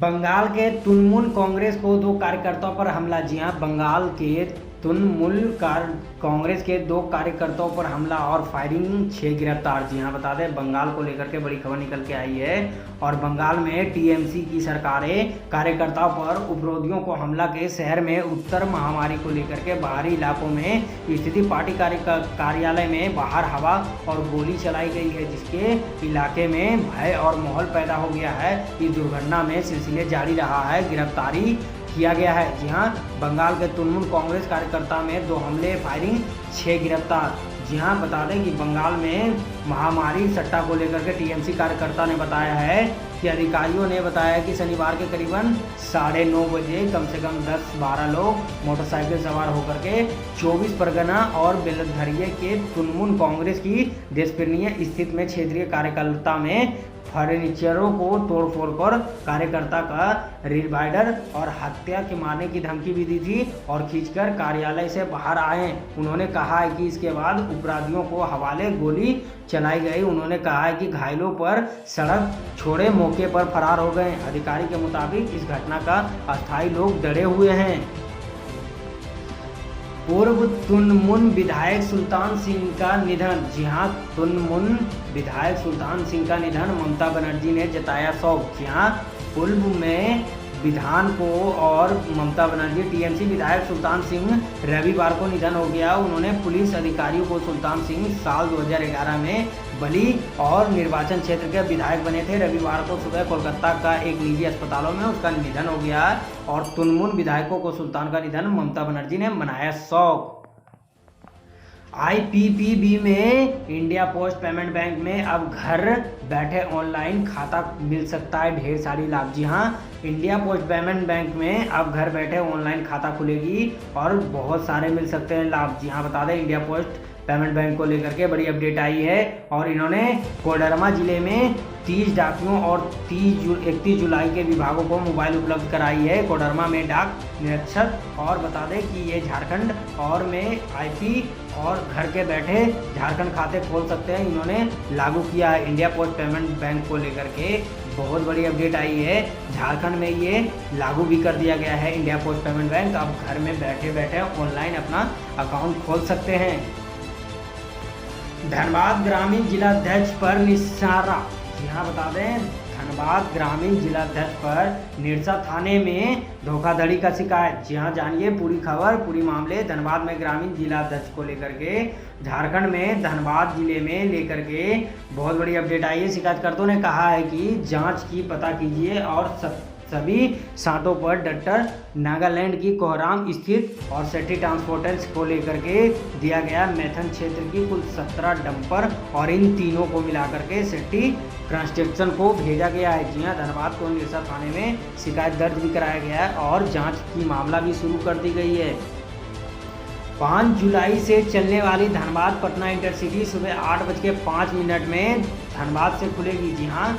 बंगाल के तुनमुन कांग्रेस को दो कार्यकर्ताओं पर हमला। जी हां, बंगाल के तुनमुल कांग्रेस के दो कार्यकर्ताओं पर हमला और फायरिंग, 6 गिरफ्तार। जी हां, बता दें बंगाल को लेकर के बड़ी खबर निकल के आई है और बंगाल में टीएमसी की सरकारें कार्यकर्ताओं पर उपरोधियों को हमला के शहर में उत्तर महामारी को लेकर के बाहरी इलाकों में स्थिति पार्टी कार्यालय में बाहर हवा और गोली चलाई गई है, जिसके इलाके में भय और माहौल पैदा हो गया है। इस दुर्घटना में सिलसिले जारी रहा है, गिरफ्तारी किया गया है। जी हां, बंगाल के तुनमुन कांग्रेस कार्यकर्ता में 2 हमले, फायरिंग, 6 गिरफ्तार। जी हां, बता दें कि बंगाल में महामारी सट्टा को लेकर के टीएमसी कार्यकर्ता ने बताया है कि अधिकारियों ने बताया कि शनिवार के करीबन 9:30 बजे कम से कम 10-12 लोग मोटरसाइकिल सवार होकर के 24 परगना और बेलधरिया के तुनमुन कांग्रेस की देशप्रेरणीय स्थित में क्षेत्रीय कार्यकर्ता में फर्नीचरों को तोड़फोड़ कर कार्यकर्ता का रिवाल्वर और हत्या के मारने की धमकी भी दी थी और खींचकर कार्यालय से बाहर आए। उन्होंने कहा है कि इसके बाद अपराधियों को हवाले गोली चलाई गई। उन्होंने कहा है कि घायलों पर सड़क छोड़े मौके पर फरार हो गए। अधिकारी के मुताबिक इस घटना का अस्थायी लोग डरे हुए हैं। पूर्व तुनमुन विधायक सुल्तान सिंह का निधन। जी हां, तुनमुन विधायक सुल्तान सिंह का निधन, ममता बनर्जी ने जताया शोक। जी हां, पूर्व में विधान को और ममता बनर्जी टीएमसी विधायक सुल्तान सिंह रविवार को निधन हो गया। उन्होंने पुलिस अधिकारियों को सुल्तान सिंह साल 2011 में बली और निर्वाचन क्षेत्र के विधायक बने थे। रविवार को सुबह कोलकाता का एक निजी अस्पतालों में उसका निधन हो गया और तुनमुन विधायकों को सुल्तान का निधन ममता बनर्जी ने मनाया शोक। आईपीपीबी में इंडिया पोस्ट पेमेंट बैंक में अब घर बैठे ऑनलाइन खाता मिल सकता है, ढेर सारी लाभ। जी हां, इंडिया पोस्ट पेमेंट बैंक में अब घर बैठे ऑनलाइन खाता खुलेगी और बहुत सारे मिल सकते हैं लाभ। जी हां, बता दें इंडिया पोस्ट पेमेंट बैंक को लेकर के बड़ी अपडेट आई है और इन्होंने कोडरमा जिले में 30 डाकियों और 31 जुलाई के विभागों को मोबाइल उपलब्ध कराई है। कोडरमा में डाक निरीक्षक और बता दें कि ये झारखंड और में आईपी और घर के बैठे झारखंड खाते खोल सकते हैं, इन्होंने लागू किया है। इंडिया पोस्ट पेमेंट बैंक को लेकर के बहुत बड़ी अपडेट आई है। झारखंड में ये लागू भी कर दिया गया है। इंडिया पोस्ट पेमेंट बैंक अब घर में बैठे बैठे ऑनलाइन अपना अकाउंट खोल सकते हैं। धनबाद ग्रामीण जिलाध्यक्ष पर निशाना। जी हाँ, बता दें धनबाद ग्रामीण जिलाध्यक्ष पर निरसा थाने में धोखाधड़ी का शिकायत। जी हाँ, जानिए पूरी खबर, पूरी मामले। धनबाद में ग्रामीण जिलाध्यक्ष को लेकर के झारखंड में धनबाद जिले में लेकर के बहुत बड़ी अपडेट आई है। शिकायतकर्ताओं ने कहा है कि जांच की पता कीजिए और सभी साटों पर डॉक्टर नागालैंड की कोहराम स्थित और सेठी ट्रांसपोर्टर्स को लेकर के दिया गया मैथन क्षेत्र की कुल 17 डंपर और इन तीनों को मिलाकर के सेठी ट्रांसटेक्शन को भेजा गया है। जी हाँ, धनबाद को निरसा थाने में शिकायत दर्ज भी कराया गया है और जांच की मामला भी शुरू कर दी गई है। 5 जुलाई से चलने वाली धनबाद पटना इंटरसिटी सुबह 8:05 में धनबाद से खुलेगी। जी हाँ,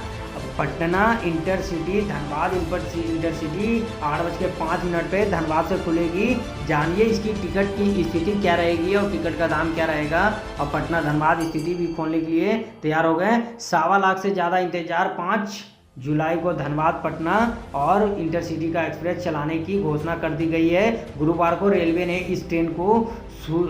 पटना इंटरसिटी धनबाद इंटरसिटी 8:05 पे धनबाद से खुलेगी। जानिए इसकी टिकट की स्थिति क्या रहेगी और टिकट का दाम क्या रहेगा। और पटना धनबाद स्थिति भी खोलने के लिए तैयार हो गए। 1.25 लाख से ज़्यादा इंतजार। 5 जुलाई को धनबाद पटना और इंटरसिटी का एक्सप्रेस चलाने की घोषणा कर दी गई है। गुरुवार को रेलवे ने इस ट्रेन को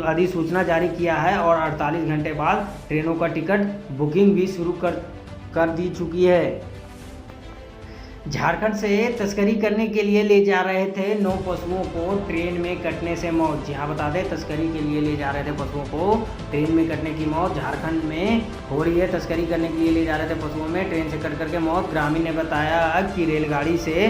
अधिसूचना जारी किया है और 48 घंटे बाद ट्रेनों का टिकट बुकिंग भी शुरू कर दी चुकी है। झारखंड से तस्करी करने के लिए ले जा रहे थे 9 पशुओं को ट्रेन में कटने से मौत। जी हाँ, बता दें तस्करी के लिए ले जा रहे थे पशुओं को ट्रेन में कटने की मौत। झारखंड में हो रही है तस्करी करने के लिए ले जा रहे थे पशुओं में ट्रेन से कट करके मौत। ग्रामीण ने बताया कि रेलगाड़ी से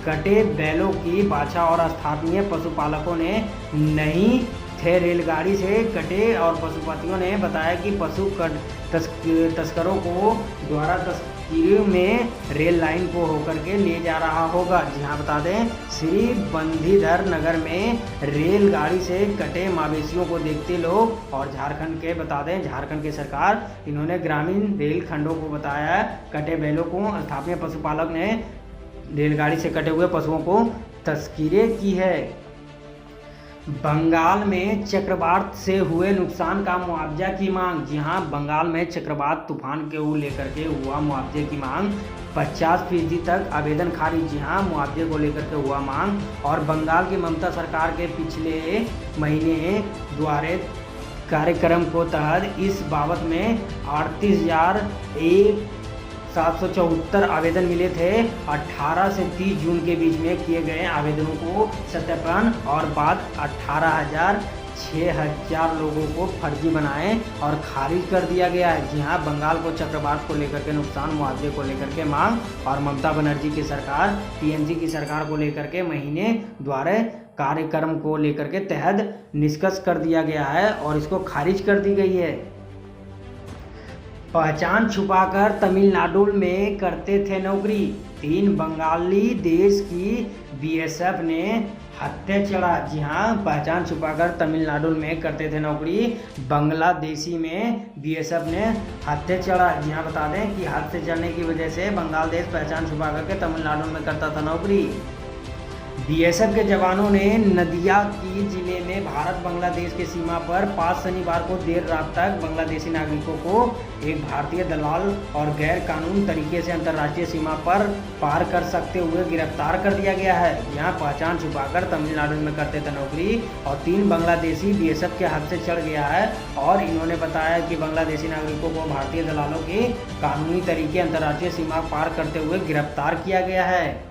कटे बैलों की बाछा और स्थानीय पशुपालकों ने नहीं थे। रेलगाड़ी से कटे और पशुपतियों ने बताया कि पशु तस्करों को द्वारा तस्करी में रेल लाइन को होकर के ले जा रहा होगा। जी हाँ, बता दें श्री बंधीधर नगर में रेलगाड़ी से कटे मवेशियों को देखते लोग और झारखंड के बता दें झारखंड की सरकार इन्होंने ग्रामीण रेल खंडों को बताया कटे बैलों को स्थानीय पशुपालक ने रेलगाड़ी से कटे हुए पशुओं को तस्करी की है। बंगाल में चक्रवात से हुए नुकसान का मुआवजा की मांग। जी हां, बंगाल में चक्रवात तूफान को लेकर के हुआ मुआवजे की मांग। 50% तक आवेदन खारिज। जी हां, मुआवजे को लेकर के हुआ मांग। और बंगाल की ममता सरकार के पिछले महीने द्वारा कार्यक्रम को तहत इस बाबत में 38,774 आवेदन मिले थे। 18 से 30 जून के बीच में किए गए आवेदनों को सत्यापन और बाद 6,000 लोगों को फर्जी बनाए और खारिज कर दिया गया है। जी हां, बंगाल को चक्रवात को लेकर के नुकसान मुआवजे को लेकर के मांग और ममता बनर्जी की सरकार, टीएमसी की सरकार को लेकर के महीने द्वारा कार्यक्रम को लेकर के तहत निष्कर्ष कर दिया गया है और इसको खारिज कर दी गई है। पहचान छुपाकर तमिलनाडु में करते थे नौकरी। 3 बंगाली देश की बीएसएफ ने हत्या चढ़ा। जी हां, पहचान छुपाकर तमिलनाडु में करते थे नौकरी। बांग्लादेशी में बीएसएफ ने हत्या चढ़ा। जी हां, बता दें कि हत्या चढ़ने की वजह से बंगाल देश पहचान छुपा करके तमिलनाडु में करता था नौकरी। बीएसएफ के जवानों ने नदिया की जिले में भारत बांग्लादेश के सीमा पर 5 शनिवार को देर रात तक बांग्लादेशी नागरिकों को एक भारतीय दलाल और गैर कानूनी तरीके से अंतर्राष्ट्रीय सीमा पर पार कर सकते हुए गिरफ्तार कर दिया गया है। यहाँ पहचान छुपाकर तमिलनाडु में करते थे नौकरी और 3 बांग्लादेशी बीएसएफ के हाथ से चढ़ गया है और इन्होंने बताया कि बांग्लादेशी नागरिकों को भारतीय दलालों के कानूनी तरीके अंतर्राष्ट्रीय सीमा पार करते हुए गिरफ्तार किया गया है।